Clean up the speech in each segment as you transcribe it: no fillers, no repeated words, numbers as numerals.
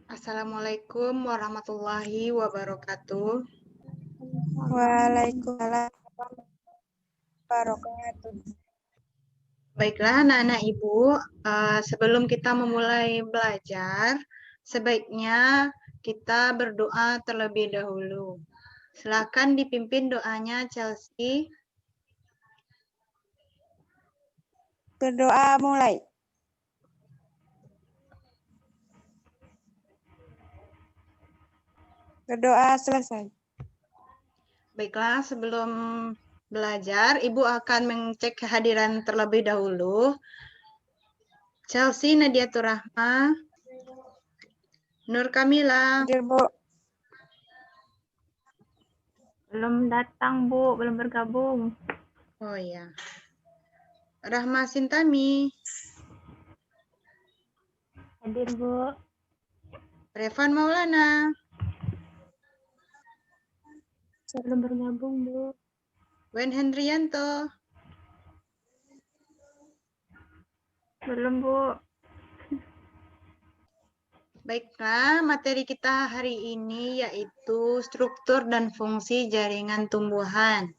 Assalamualaikum warahmatullahi wabarakatuh. Waalaikumsalam wabarakatuh. Baiklah, anak-anak Ibu, sebelum kita memulai belajar, sebaiknya kita berdoa terlebih dahulu. Silakan dipimpin doanya, Chelsea. Berdoa mulai. Berdoa selesai. Baiklah, sebelum belajar, Ibu akan mengecek kehadiran terlebih dahulu. Chelsea Nadiatur Rahma, Nur Kamila. Hadir, Bu. Belum datang, Bu. Belum bergabung. Oh ya. Rahma Sintami, Hadir, Bu. Revan Maulana, Belum bergabung, Bu. Wen Hendrianto, Belum, Bu. Baiklah, materi kita hari ini yaitu struktur dan fungsi jaringan tumbuhan.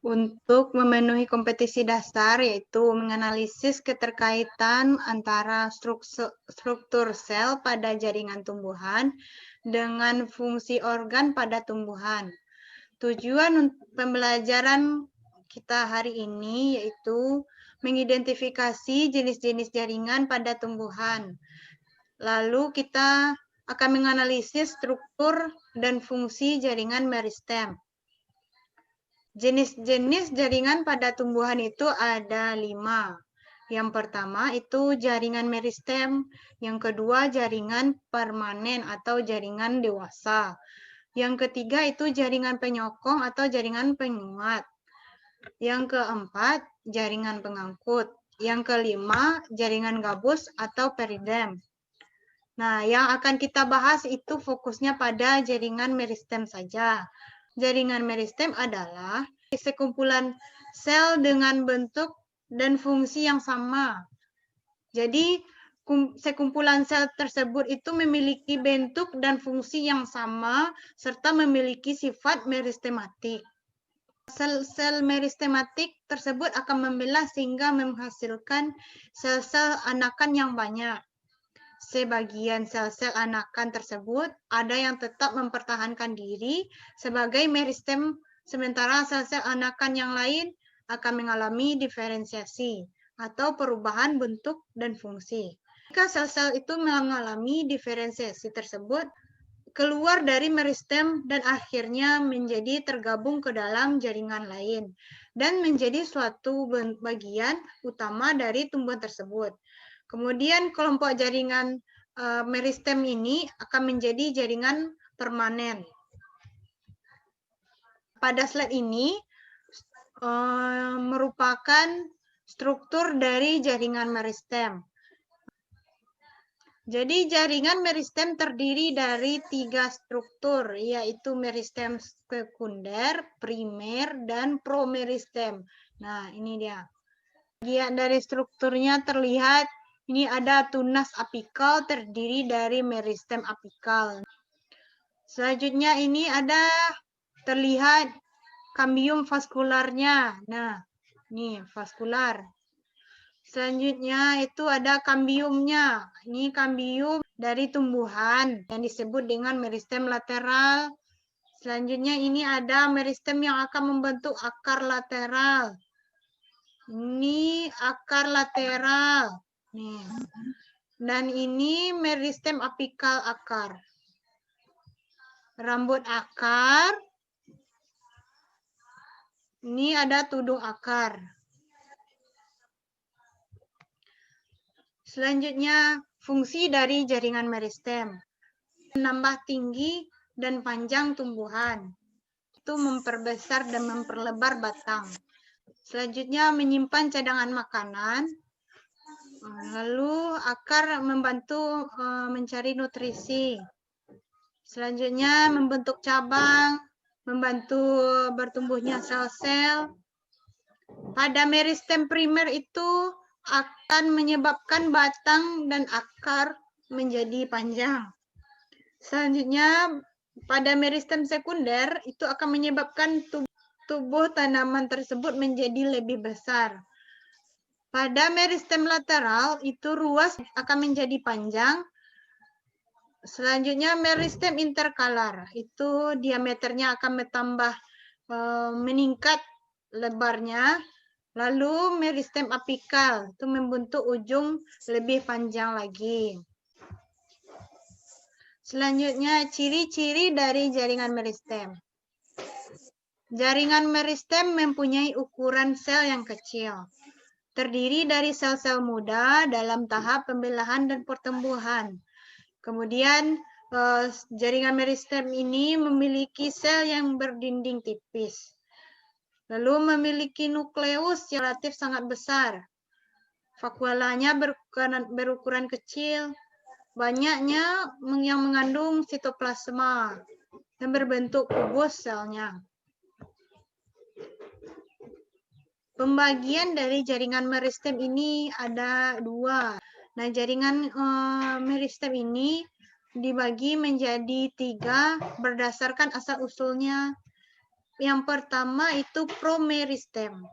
Untuk memenuhi kompetisi dasar yaitu menganalisis keterkaitan antara struktur sel pada jaringan tumbuhan dengan fungsi organ pada tumbuhan. Tujuan pembelajaran kita hari ini yaitu mengidentifikasi jenis-jenis jaringan pada tumbuhan. Lalu kita akan menganalisis struktur dan fungsi jaringan meristem. Jenis-jenis jaringan pada tumbuhan itu ada 5. Yang pertama itu jaringan meristem, yang kedua jaringan permanen atau jaringan dewasa. Yang ketiga itu jaringan penyokong atau jaringan penguat. Yang keempat, jaringan pengangkut. Yang kelima, jaringan gabus atau peridem. Nah, yang akan kita bahas itu fokusnya pada jaringan meristem saja. Jaringan meristem adalah sekumpulan sel dengan bentuk dan fungsi yang sama. Jadi, sekumpulan sel tersebut itu memiliki bentuk dan fungsi yang sama serta memiliki sifat meristematik. Sel-sel meristematik tersebut akan membelah sehingga menghasilkan sel-sel anakan yang banyak. Sebagian sel-sel anakan tersebut ada yang tetap mempertahankan diri sebagai meristem, sementara sel-sel anakan yang lain akan mengalami diferensiasi atau perubahan bentuk dan fungsi. Jika sel-sel itu mengalami diferensiasi tersebut, keluar dari meristem dan akhirnya menjadi tergabung ke dalam jaringan lain dan menjadi suatu bagian utama dari tumbuhan tersebut. Kemudian kelompok jaringan meristem ini akan menjadi jaringan permanen. Pada slide ini merupakan struktur dari jaringan meristem. Jadi jaringan meristem terdiri dari 3 struktur, yaitu meristem sekunder, primer, dan promeristem. Nah, ini dia. Bagian dari strukturnya terlihat, ini ada tunas apikal terdiri dari meristem apikal. Selanjutnya ini ada terlihat kambium vaskularnya. Nah, ini vaskular. Selanjutnya itu ada kambiumnya. Ini kambium dari tumbuhan yang disebut dengan meristem lateral. Selanjutnya ini ada meristem yang akan membentuk akar lateral. Ini akar lateral. Nih. Dan ini meristem apikal akar. Rambut akar. Ini ada tudung akar. Selanjutnya, fungsi dari jaringan meristem. Menambah tinggi dan panjang tumbuhan. Itu memperbesar dan memperlebar batang. Selanjutnya, menyimpan cadangan makanan. Lalu akar membantu mencari nutrisi. Selanjutnya membentuk cabang, membantu bertumbuhnya sel-sel. Pada meristem primer itu akan menyebabkan batang dan akar menjadi panjang. Selanjutnya, pada meristem sekunder itu akan menyebabkan tubuh tanaman tersebut menjadi lebih besar. Pada meristem lateral itu ruas akan menjadi panjang. Selanjutnya meristem interkalar itu diameternya akan bertambah meningkat lebarnya. Lalu meristem apikal itu membentuk ujung lebih panjang lagi. Selanjutnya ciri-ciri dari jaringan meristem. Jaringan meristem mempunyai ukuran sel yang kecil. Terdiri dari sel-sel muda dalam tahap pembelahan dan pertumbuhan. Kemudian jaringan meristem ini memiliki sel yang berdinding tipis. Lalu memiliki nukleus yang relatif sangat besar. Vakuolanya berukuran kecil. Banyaknya yang mengandung sitoplasma dan berbentuk kubus selnya. Pembagian dari jaringan meristem ini ada dua. Nah, jaringan meristem ini dibagi menjadi 3 berdasarkan asal-usulnya. Yang pertama itu promeristem.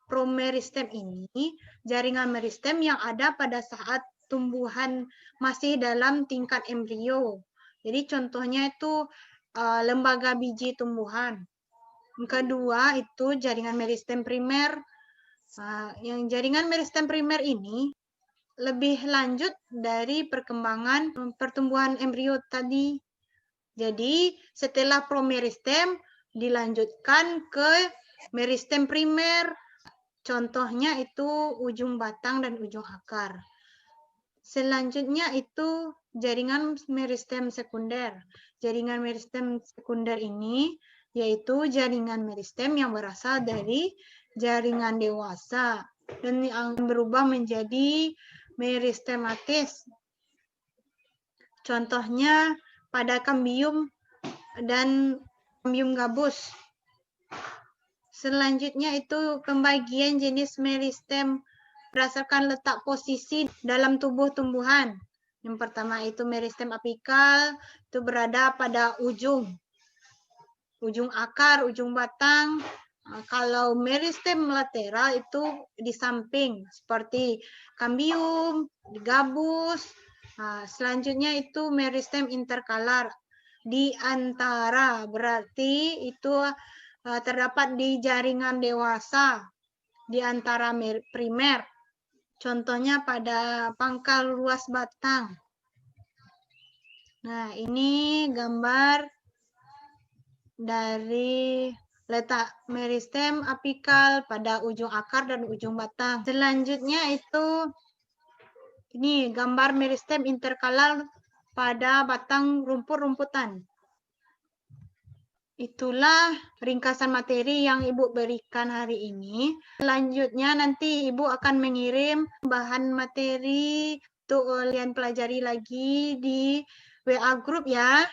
Promeristem ini jaringan meristem yang ada pada saat tumbuhan masih dalam tingkat embrio. Jadi contohnya itu lembaga biji tumbuhan. Yang kedua itu jaringan meristem primer. Yang jaringan meristem primer ini lebih lanjut dari perkembangan pertumbuhan embrio tadi. Jadi setelah promeristem dilanjutkan ke meristem primer. Contohnya itu ujung batang dan ujung akar. Selanjutnya itu jaringan meristem sekunder. Jaringan meristem sekunder ini yaitu jaringan meristem yang berasal dari jaringan dewasa dan yang berubah menjadi meristematis. Contohnya pada kambium dan kambium gabus. Selanjutnya itu pembagian jenis meristem berdasarkan letak posisi dalam tubuh tumbuhan. Yang pertama itu meristem apikal, itu berada pada ujung akar, ujung batang. Kalau meristem lateral itu di samping, seperti kambium, gabus. Selanjutnya itu meristem interkalar, di antara, berarti itu terdapat di jaringan dewasa, di antara primer. Contohnya pada pangkal luas batang. Nah, ini gambar dari letak meristem apikal pada ujung akar dan ujung batang. Selanjutnya itu ini gambar meristem interkalar pada batang rumput-rumputan. Itulah ringkasan materi yang Ibu berikan hari ini. Selanjutnya nanti Ibu akan mengirim bahan materi untuk kalian pelajari lagi di WA group ya.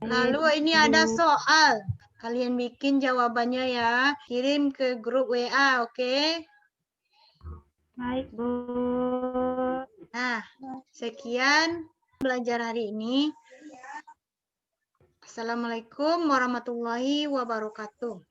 Lalu ini ada soal. Kalian bikin jawabannya ya. Kirim ke grup WA, oke? Baik, Bu. Nah, sekian belajar hari ini. Assalamualaikum warahmatullahi wabarakatuh.